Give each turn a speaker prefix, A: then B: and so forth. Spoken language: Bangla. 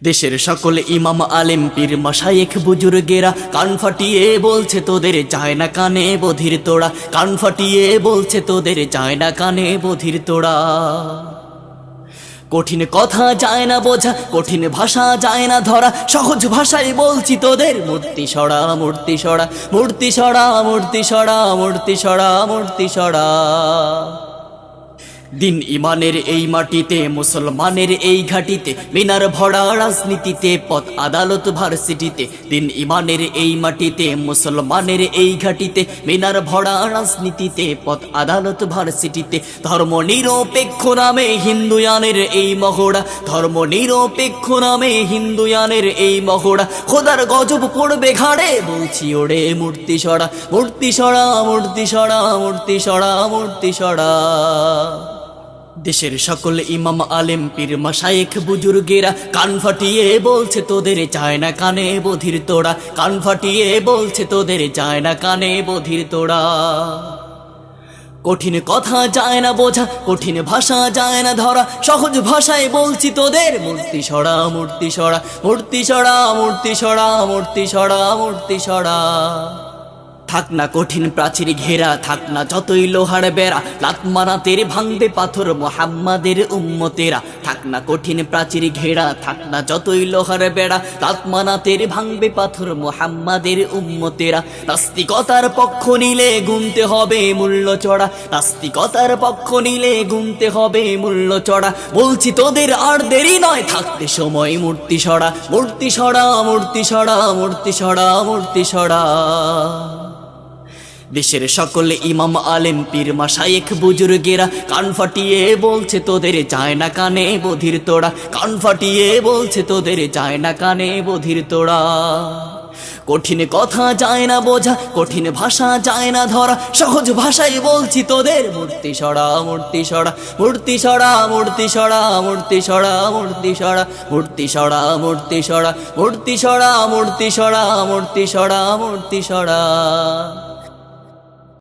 A: দেশের সকল ইমাম আলেম পীর মাশায়েখ বুজুর্গেরা কান ফাটিয়ে বলছে তোদের যায় না কানে বধির তোড়া, কান ফাটিয়ে বলছে তোদের যায় না কানে বধির তোড়া। কঠিন কথা যায় না বোঝা, কঠিন ভাষা যায় না ধরা, সহজ ভাষায় বলছি তোদের মূর্তি সরা মূর্তি সরা মূর্তি সরা মূর্তি সরা মূর্তি সরা মূর্তি সরা। দিন ইমানের এই মাটিতে, মুসলমানের এই ঘাটিতে, মিনার ভরা রাজনীতিতে, পথ আদালত ভার্সিটিতে। দিন ইমানের এই মাটিতে, মুসলমানের এই ঘাটিতে, মিনার ভরা রাজনীতিতে, পথ আদালত ভার্সিটিতে। ধর্ম নিরপেক্ষ নামে হিন্দুয়ানের এই মহড়া, ধর্ম নিরপেক্ষ নামে হিন্দুয়ানের এই মহড়া। খোদার গজব পড়বে ঘাড়ে বলছি ওরে মূর্তি সরা মূর্তি সরা মূর্তি সরা মূর্তি সরা মূর্তি সরা। দেশের সকল ইমাম আলেম পীর মাশায়েখ বুজুর্গেরা কান ফাটিয়ে বলছে তোদের যায় না কানে বধির তোড়া, কান ফাটিয়ে বলছে তোদের যায় না কানে বধির তোড়া। কঠিন কথা যায় না বোঝা, কঠিন ভাষা যায় না ধরা, সহজ ভাষায় বলছি তোদের মূর্তি সরা মূর্তি সরা মূর্তি সরা মূর্তি সরা মূর্তি সরা মূর্তি সরা। থাক না কঠিন প্রাচীর ঘেরা, থাক না যতই লোহার বেড়া, লাত মারাতের ভাঙবে পাথর মুহাম্মাদের উম্মতেরা। থাক না কঠিন প্রাচীর ঘেরা, থাক না যতই লোহার বেড়া, লাত মারাতের ভাঙবে পাথর মুহাম্মাদের উম্মতেরা। নাস্তিকতার পক্ষ নিলে গুনতে হবে মূল্য চড়া, নাস্তিকতার পক্ষ নিলে গুনতে হবে মূল্য চড়া। বলছি তোদের আর দেরি নয়, থাকতে সময় মূর্তি সরা মূর্তি সরা মূর্তি সরা মূর্তি সরা মূর্তি সরা। দেশের সকল ইমাম আলেম পীর মাশায়েখ বুজুর্গেরা কান ফাটিয়ে বলছে তোদের যায় না কানে বধির তোড়া, কান ফাটিয়ে বলছে তোদের যায় না কানে বধির তোড়া। কঠিন কথা যায় না বোঝা, কঠিন ভাষা যায় না ধরা, সহজ ভাষায় বলছি তোদের মূর্তি সরা মূর্তি সরা মূর্তি সরা মূর্তি সরা মূর্তি সরা মূর্তি সরা মূর্তি সরা মূর্তি সরা মূর্তি সরা মূর্তি সরা মূর্তি সরা মূর্তি সরা।